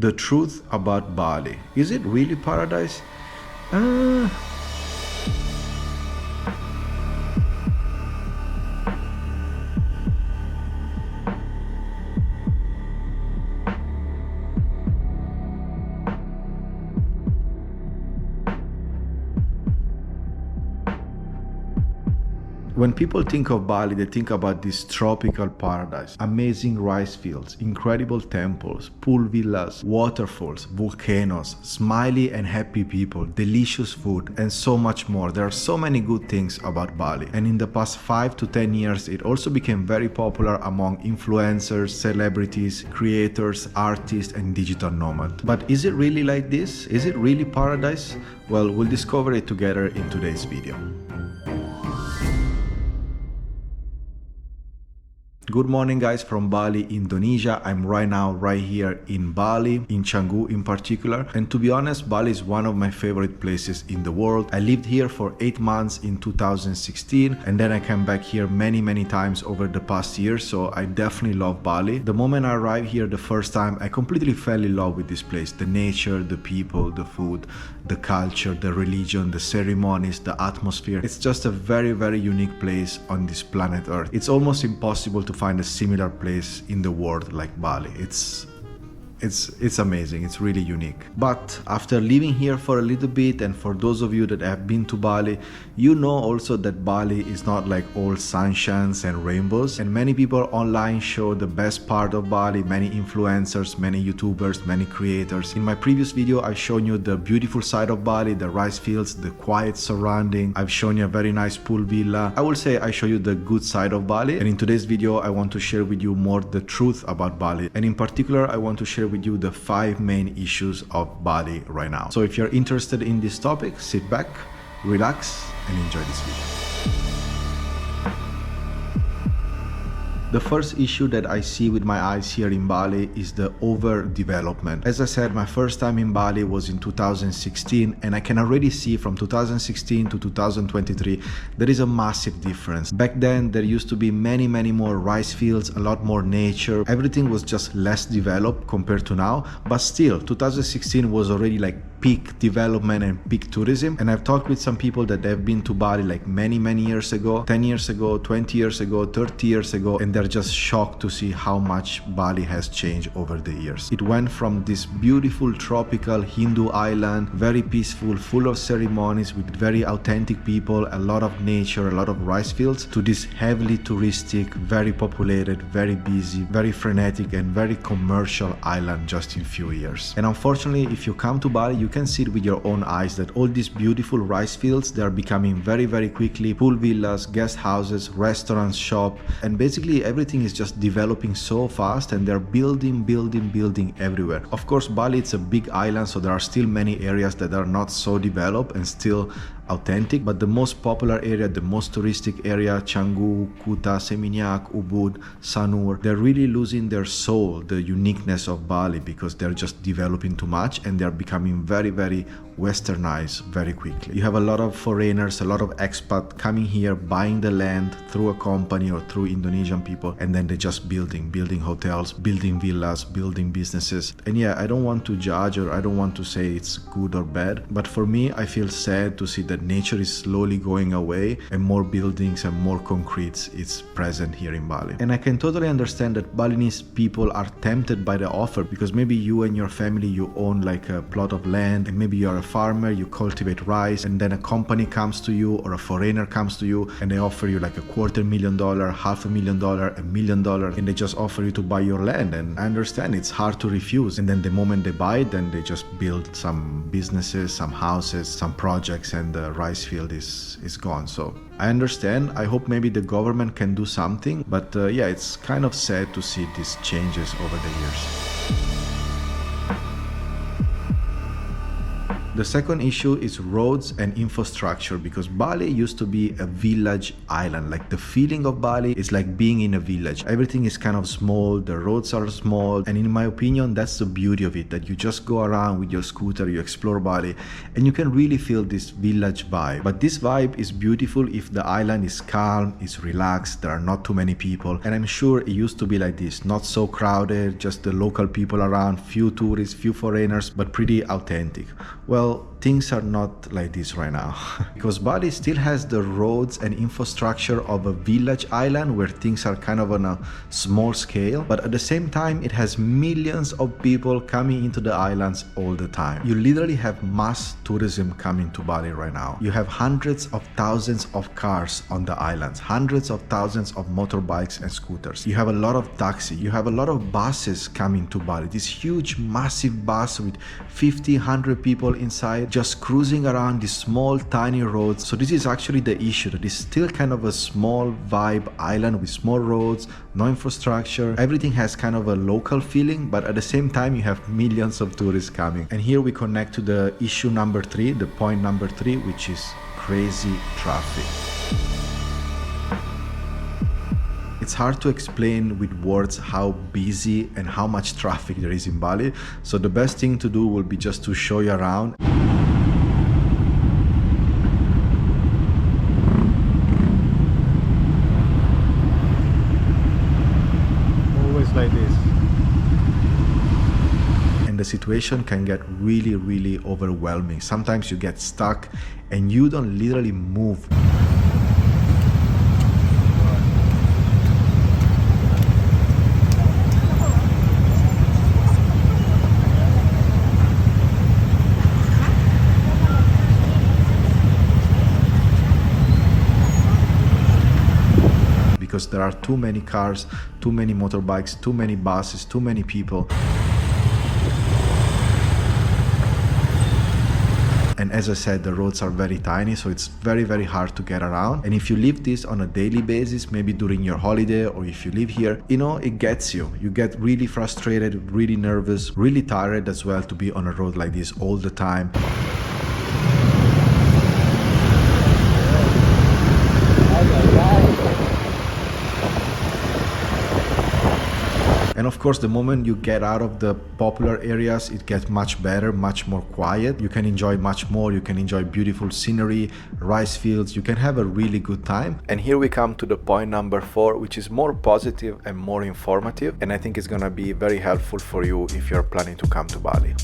The truth about Bali. Is it really paradise? When people think of Bali, they think about this tropical paradise, amazing rice fields, incredible temples, pool villas, waterfalls, volcanoes, smiley and happy people, delicious food, and so much more. There are so many good things about Bali. And in the past 5 to 10 years, it also became very popular among influencers, celebrities, creators, artists, and digital nomads. But is it really like this? Is it really paradise? Well, we'll discover it together in today's video. Good morning guys from Bali, Indonesia. I'm right here in Bali, in Canggu in particular. And to be honest, Bali is one of my favorite places in the world. I lived here for 8 months in 2016 and then I came back here many times over the past year. So I definitely love Bali. The moment I arrived here the first time, I completely fell in love with this place. The nature, the people, the food, the culture, the religion, the ceremonies, the atmosphere. It's just a very unique place on this planet Earth. It's almost impossible to find a similar place in the world like Bali. It's amazing. It's really unique. But after living here for a little bit, and for those of you that have been to Bali, you know also that Bali is not like all sunshines and rainbows. And many people online show the best part of Bali, many influencers, many YouTubers, many creators. In my previous video, I've shown you the beautiful side of Bali, the rice fields, the quiet surrounding. I've shown you a very nice pool villa. I will say I show you the good side of Bali. And in today's video, I want to share with you more the truth about Bali. And in particular, I want to share with you the 5 main issues of Bali right now. So if you're interested in this topic, sit back, relax, and enjoy this video. The first issue that I see with my eyes here in Bali is the overdevelopment. As I said, my first time in Bali was in 2016, and I can already see from 2016 to 2023 there is a massive difference. Back then there used to be many more rice fields, a lot more nature. Everything was just less developed compared to now, but still 2016 was already like peak development and peak tourism. And I've talked with some people that have been to Bali like many years ago, 10 years ago, 20 years ago, 30 years ago, and they're just shocked to see how much Bali has changed over the years. It went from this beautiful tropical Hindu island, very peaceful, full of ceremonies with very authentic people, a lot of nature, a lot of rice fields, to this heavily touristic, very populated, very busy, very frenetic, and very commercial island just in few years. And unfortunately, if you come to Bali, you can see it with your own eyes that all these beautiful rice fields, they are becoming very quickly pool villas, guest houses, restaurants, shop, and basically everything is just developing so fast, and they're building everywhere. Of course, Bali, it's a big island, so there are still many areas that are not so developed and still authentic, but the most popular area, the most touristic area, Canggu, Kuta, Seminyak, Ubud, Sanur, they're really losing their soul, the uniqueness of Bali, because they're just developing too much and they're becoming very westernized very quickly. You have a lot of foreigners, a lot of expats coming here, buying the land through a company or through Indonesian people, and then they just building hotels, building villas, building businesses. And yeah, I don't want to judge, or I don't want to say it's good or bad, but for me, I feel sad to see that nature is slowly going away and more buildings and more concrete is present here in Bali. And I can totally understand that Balinese people are tempted by the offer, because maybe you and your family, you own like a plot of land, and maybe you're a farmer, you cultivate rice, and then a company comes to you or a foreigner comes to you and they offer you like $250,000, $500,000, $1 million, and they just offer you to buy your land. And I understand it's hard to refuse. And then the moment they buy it, then they just build some businesses, some houses, some projects, and the rice field is gone. So I understand. I hope maybe the government can do something, but yeah, it's kind of sad to see these changes over the years. The second issue is roads and infrastructure, because Bali used to be a village island. Like the feeling of Bali is like being in a village. Everything is kind of small, the roads are small, and in my opinion that's the beauty of it, that you just go around with your scooter, you explore Bali, and you can really feel this village vibe. But this vibe is beautiful if the island is calm, is relaxed, there are not too many people, and I'm sure it used to be like this, not so crowded, just the local people around, few tourists, few foreigners, but pretty authentic. Well, things are not like this right now because Bali still has the roads and infrastructure of a village island where things are kind of on a small scale, but at the same time it has millions of people coming into the islands all the time. You literally have mass tourism coming to Bali right now. You have hundreds of thousands of cars on the islands, hundreds of thousands of motorbikes and scooters. You have a lot of taxi, you have a lot of buses coming to Bali, this huge massive bus with 50, 100 people inside, just cruising around these small tiny roads. So this is actually the issue, that it's still kind of a small vibe island with small roads, no infrastructure. Everything has kind of a local feeling, but at the same time you have millions of tourists coming. And here we connect to the issue number 3, the point number 3, which is crazy traffic. It's hard to explain with words how busy and how much traffic there is in Bali. So the best thing to do will be just to show you around. Always like this. And the situation can get really, really overwhelming. Sometimes you get stuck and you don't literally move. Because there are too many cars, too many motorbikes, too many buses, too many people. And as I said, the roads are very tiny, so it's very, very hard to get around. And if you live this on a daily basis, maybe during your holiday, or if you live here, you know, it gets you. You get really frustrated, really nervous, really tired as well to be on a road like this all the time. And of course, the moment you get out of the popular areas, it gets much better, much more quiet. You can enjoy much more. You can enjoy beautiful scenery, rice fields. You can have a really good time. And here we come to the point number 4, which is more positive and more informative. And I think it's gonna be very helpful for you if you're planning to come to Bali.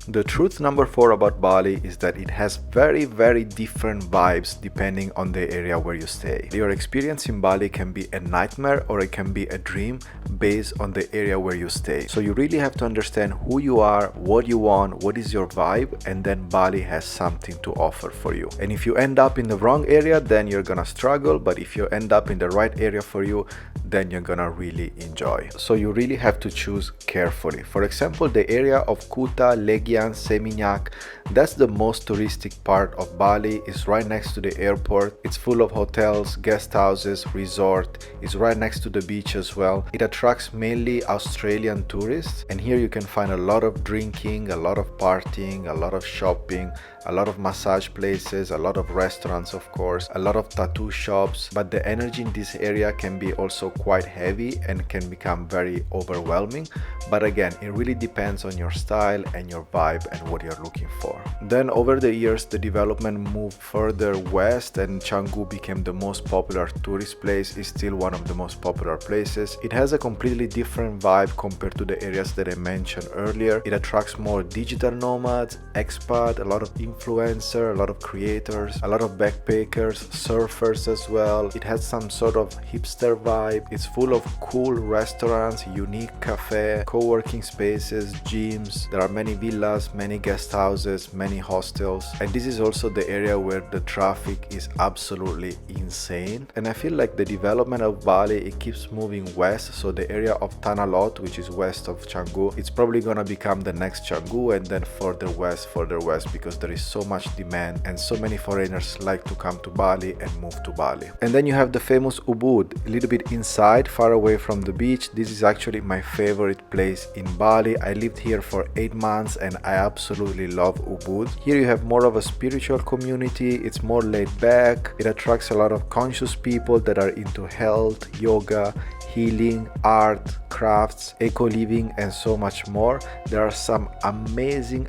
The truth number 4 about Bali is that it has very, very different vibes depending on the area where you stay. Your experience in Bali can be a nightmare or it can be a dream based on the area where you stay. So you really have to understand who you are, what you want, what is your vibe, and then Bali has something to offer for you. And if you end up in the wrong area, then you're gonna struggle, but if you end up in the right area for you, then you're gonna really enjoy. So you really have to choose carefully. For example, the area of Kuta, Seminyak, that's the most touristic part of Bali. It's right next to the airport. It's full of hotels, guest houses, resort. It's right next to the beach as well. It attracts mainly Australian tourists, and here you can find a lot of drinking, a lot of partying, a lot of shopping, a lot of massage places, a lot of restaurants, of course, a lot of tattoo shops. But the energy in this area can be also quite heavy and can become very overwhelming. But again, it really depends on your style and your vibe and what you're looking for. Then over the years, the development moved further west and Canggu became the most popular tourist place. It's still one of the most popular places. It has a completely different vibe compared to the areas that I mentioned earlier. It attracts more digital nomads, expat, a lot of influencers, a lot of creators, a lot of backpackers, surfers as well. It has some sort of hipster vibe. It's full of cool restaurants, unique cafe, co-working spaces, gyms. There are many villas, many guest houses, many hostels, and this is also the area where the traffic is absolutely insane. And I feel like the development of Bali, it keeps moving west, so the area of Tanah Lot, which is west of Canggu, it's probably gonna become the next Canggu, and then further west, because there is so much demand and so many foreigners like to come to Bali and move to Bali. And then you have the famous Ubud, a little bit inside, far away from the beach. This is actually my favorite place in Bali. I lived here for 8 months and I absolutely love Ubud. Here you have more of a spiritual community. It's more laid back. It attracts a lot of conscious people that are into health, yoga, healing, art, crafts, eco-living, and so much more. There are some amazing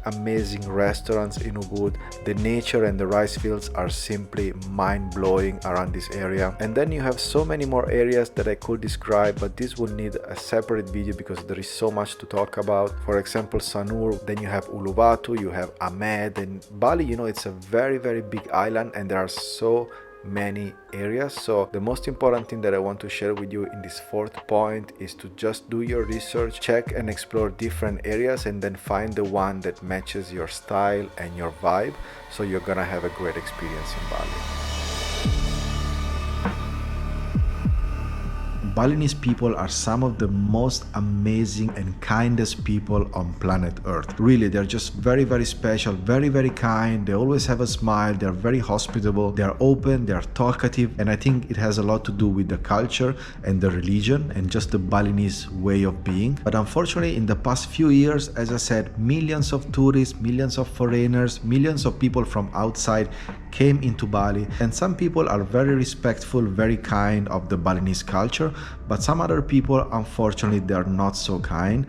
restaurants in Ubud. The nature and the rice fields are simply mind-blowing around this area. And then you have so many more areas that I could describe, but this would need a separate video because there is so much to talk about. For example, Sanur, then you have Uluwatu, you have Ahmed, and Bali, you know, it's a very big island and there are so many areas. So the most important thing that I want to share with you in this fourth point is to just do your research, check and explore different areas, and then find the one that matches your style and your vibe, so you're gonna have a great experience in Bali. Balinese people are some of the most amazing and kindest people on planet Earth. Really, they're just very special, very kind. They always have a smile. They're very hospitable. They're open. They're talkative. And I think it has a lot to do with the culture and the religion and just the Balinese way of being. But unfortunately, in the past few years, as I said, millions of tourists, millions of foreigners, millions of people from outside came into Bali, and some people are very respectful, very kind of the Balinese culture, but some other people, unfortunately, they are not so kind.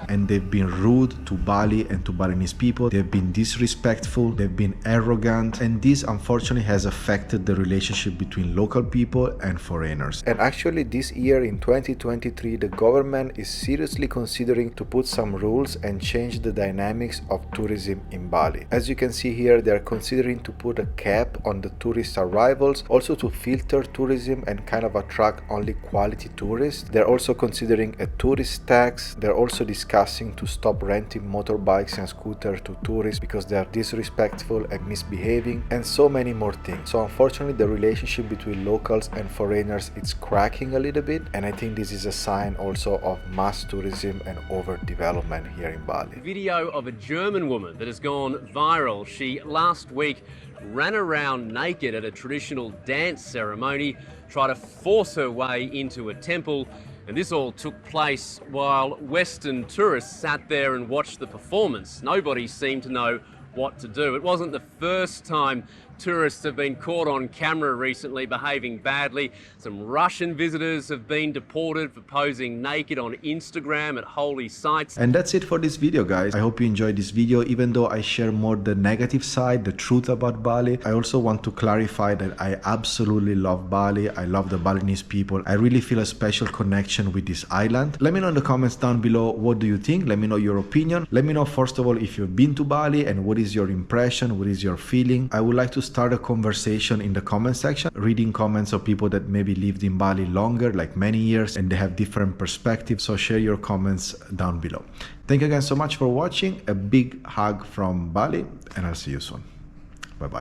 And they've been rude to Bali and to Balinese people. They've been disrespectful, they've been arrogant, and this unfortunately has affected the relationship between local people and foreigners. And actually this year in 2023, the government is seriously considering to put some rules and change the dynamics of tourism in Bali. As you can see here, they are considering to put a cap on the tourist arrivals, also to filter tourism and kind of attract only quality tourists. They're also considering a tourist tax. They're also discussing to stop renting motorbikes and scooters to tourists because they are disrespectful and misbehaving, and so many more things. So unfortunately, the relationship between locals and foreigners is cracking a little bit, and I think this is a sign also of mass tourism and overdevelopment here in Bali. Video of a German woman that has gone viral. She last week ran around naked at a traditional dance ceremony, tried to force her way into a temple. And this all took place while Western tourists sat there and watched the performance. Nobody seemed to know what to do. It wasn't the first time tourists have been caught on camera recently behaving badly. Some Russian visitors have been deported for posing naked on Instagram at holy sites. And that's it for this video, guys. I hope you enjoyed this video. Even though I share more the negative side, the truth about Bali, I also want to clarify that I absolutely love Bali. I love the Balinese people. I really feel a special connection with this island. Let me know in the comments down below, what do you think? Let me know your opinion. Let me know first of all if you've been to Bali and what is your impression, what is your feeling. I would like to start a conversation in the comment section, reading comments of people that maybe lived in Bali longer, like many years, and they have different perspectives. So share your comments down below. Thank you again so much for watching. A big hug from Bali, and I'll see you soon.